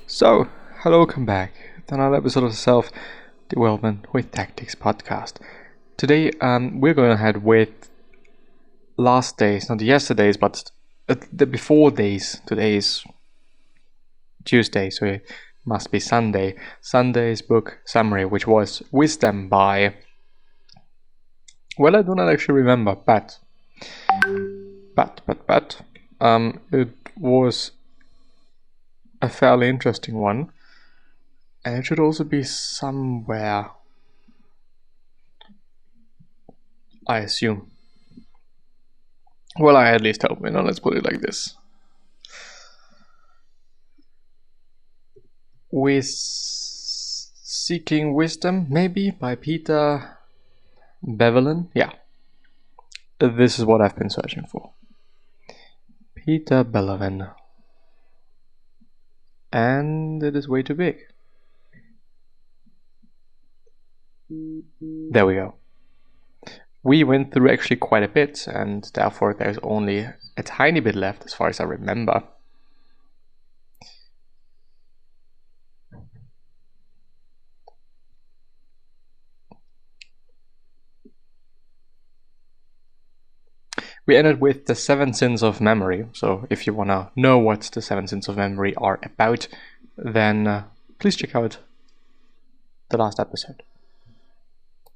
So, hello, welcome back to another episode of the Self-Development with Tactics podcast. Today, we're going ahead with last days, not yesterday's, but the before days. Today is Tuesday, so it must be Sunday. Sunday's book summary, which was Wisdom by... Well, I do not actually remember, but it was a fairly interesting one, and it should also be somewhere, I assume. Well, I at least hope, let's put it like this. With Seeking Wisdom, maybe, by Peter Bevelin. Yeah, this is what I've been searching for. Peter Bevelin. And it is way too big. There we go. We went through actually quite a bit, and therefore there's only a tiny bit left as far as I remember. We ended with the 7 sins of memory, so if you want to know what the 7 sins of memory are about, then please check out the last episode.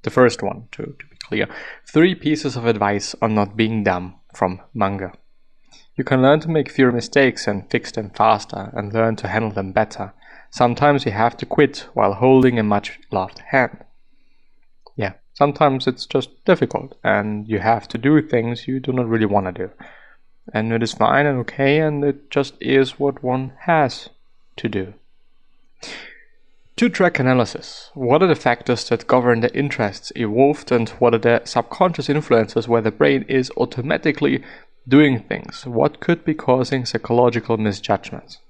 The first one, to be clear. 3 pieces of advice on not being dumb from manga. You can learn to make fewer mistakes and fix them faster and learn to handle them better. Sometimes you have to quit while holding a much loved hand. Yeah, sometimes it's just difficult and you have to do things you do not really want to do. And it is fine and okay, and it just is what one has to do. 2-track analysis. What are the factors that govern the interests evolved, and what are the subconscious influences where the brain is automatically doing things? What could be causing psychological misjudgments?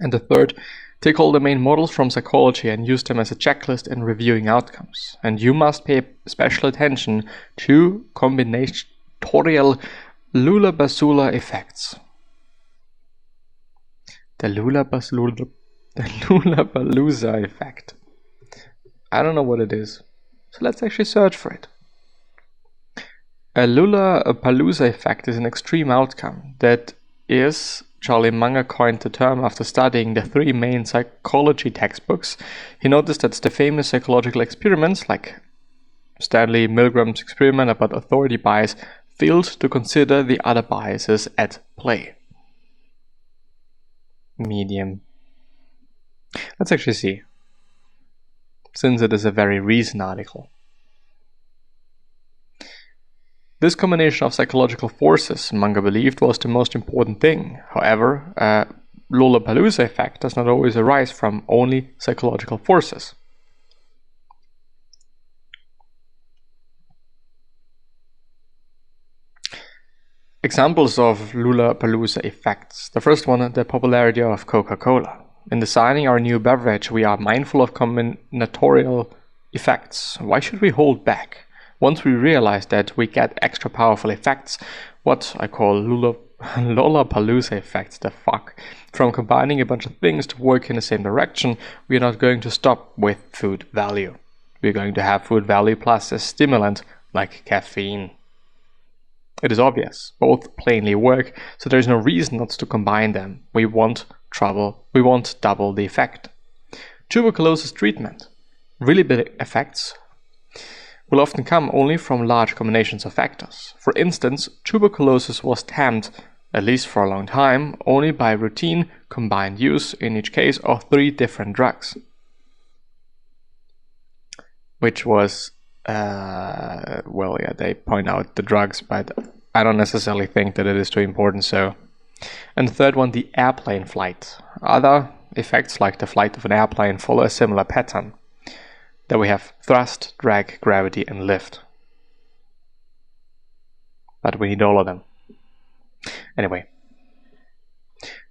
And the 3rd, take all the main models from psychology and use them as a checklist in reviewing outcomes. And you must pay special attention to combinatorial Lulapalooza effects. The Lulapalooza effect. I don't know what it is, so let's actually search for it. A Lulapalooza effect is an extreme outcome that is... Charlie Munger coined the term after studying the 3 main psychology textbooks. He noticed that the famous psychological experiments, like Stanley Milgram's experiment about authority bias, failed to consider the other biases at play. Medium. Let's actually see, since it is a very recent article. This combination of psychological forces, Munger believed, was the most important thing. However, Lulapalooza effect does not always arise from only psychological forces. Examples of Lulapalooza effects. The first one, the popularity of Coca-Cola. In designing our new beverage, we are mindful of combinatorial effects. Why should we hold back? Once we realize that we get extra powerful effects, what I call Lulapalooza effects, from combining a bunch of things to work in the same direction, we are not going to stop with food value. We're going to have food value plus a stimulant like caffeine. It is obvious, both plainly work, so there is no reason not to combine them. We won't double the effect. Tuberculosis treatment. Really big effects will often come only from large combinations of factors. For instance, tuberculosis was tamed, at least for a long time, only by routine combined use, in each case, of 3 different drugs. Which was, they point out the drugs, but I don't necessarily think that it is too important, so. And the 3rd one, the airplane flight. Other effects, like the flight of an airplane, follow a similar pattern. Then we have thrust, drag, gravity, and lift. But we need all of them. Anyway.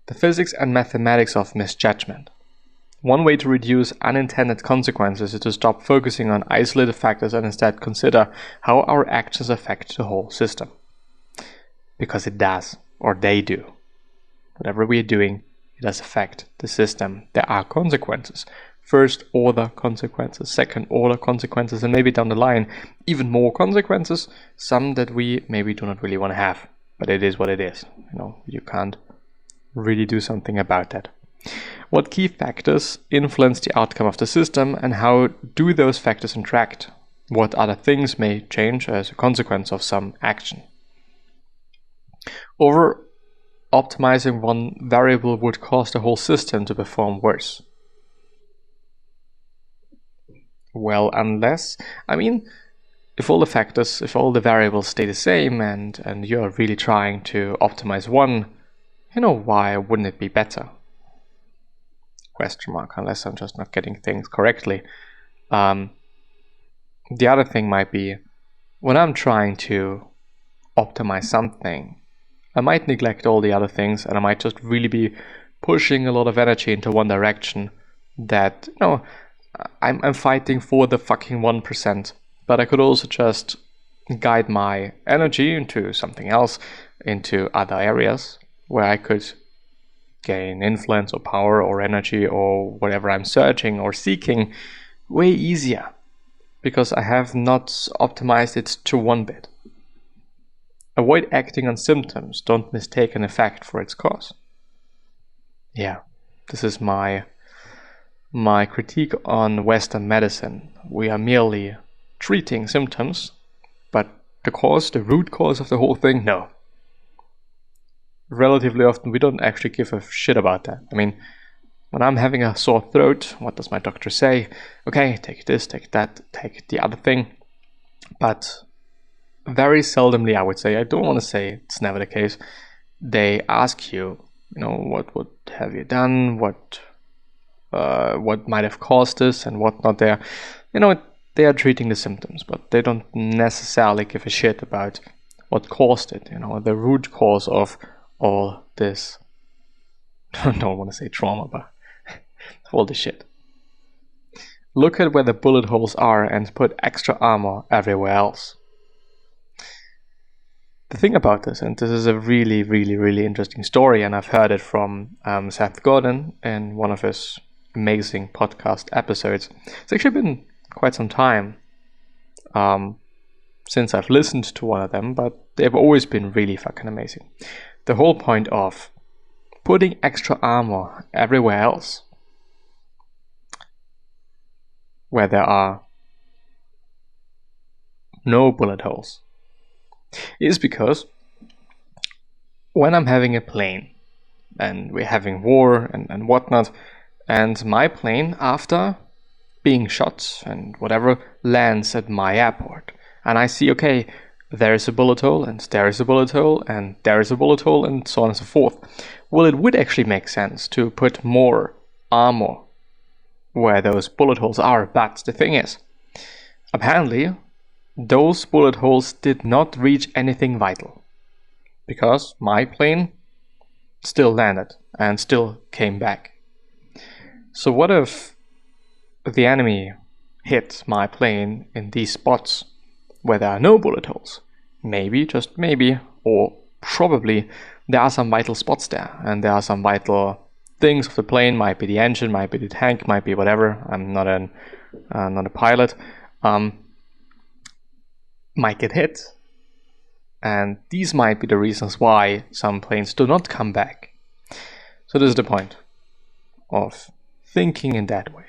The physics and mathematics of misjudgment. One way to reduce unintended consequences is to stop focusing on isolated factors and instead consider how our actions affect the whole system. Because it does, or they do. Whatever we are doing it does affect the system. There are consequences. First order consequences, second order consequences, and maybe down the line even more consequences, some that we maybe do not really want to have. But it is what it is. You can't really do something about that. What key factors influence the outcome of the system, and how do those factors interact? What other things may change as a consequence of some action? Over optimizing one variable would cause the whole system to perform worse. Well, unless, if all the variables stay the same and you're really trying to optimize one, why wouldn't it be better? Question mark, unless I'm just not getting things correctly. The other thing might be, when I'm trying to optimize something, I might neglect all the other things, and I might just really be pushing a lot of energy into one direction that, I'm fighting for the fucking 1%, but I could also just guide my energy into something else, into other areas where I could gain influence or power or energy or whatever I'm searching or seeking way easier, because I have not optimized it to one bit. Avoid acting on symptoms. Don't mistake an effect for its cause. Yeah, this is my critique on Western medicine. We are merely treating symptoms, but the root cause of the whole thing, no. Relatively often we don't actually give a shit about that. When I'm having a sore throat, what does my doctor say? Okay, take this, take that, take the other thing. But very seldomly, I would say, I don't want to say it's never the case, they ask you, what have you done, what might have caused this and whatnot. They are treating the symptoms, but they don't necessarily give a shit about what caused it, the root cause of all this. I don't want to say trauma, but all this shit. Look at where the bullet holes are and put extra armor everywhere else. The thing about this, and this is a really, really, really interesting story, and I've heard it from Seth Godin in one of his amazing podcast episodes. It's actually been quite some time since I've listened to one of them, but they've always been really fucking amazing. The whole point of putting extra armor everywhere else where there are no bullet holes is because when I'm having a plane and we're having war and whatnot, and my plane, after being shot and whatever, lands at my airport, and I see, okay, there is a bullet hole, and there is a bullet hole, and there is a bullet hole, and so on and so forth. Well, it would actually make sense to put more armor where those bullet holes are, but the thing is, apparently, those bullet holes did not reach anything vital, because my plane still landed and still came back. So what if the enemy hit my plane in these spots where there are no bullet holes? Maybe, just maybe, or probably, there are some vital spots there, and there are some vital things of the plane. Might be the engine, might be the tank, might be whatever. I'm not a pilot. Might get hit, and these might be the reasons why some planes do not come back. So this is the point of thinking in that way.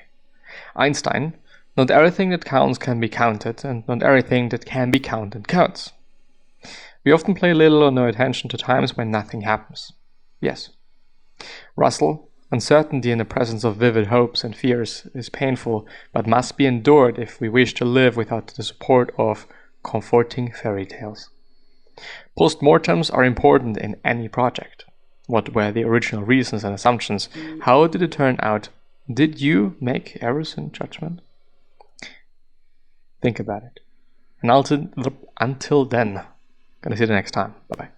Einstein, not everything that counts can be counted, and not everything that can be counted counts. We often pay little or no attention to times when nothing happens. Yes. Russell, uncertainty in the presence of vivid hopes and fears is painful, but must be endured if we wish to live without the support of comforting fairy tales. Postmortems are important in any project. What were the original reasons and assumptions? How did it turn out? Did you make errors in judgment? Think about it. And until then, gonna see you the next time. Bye bye.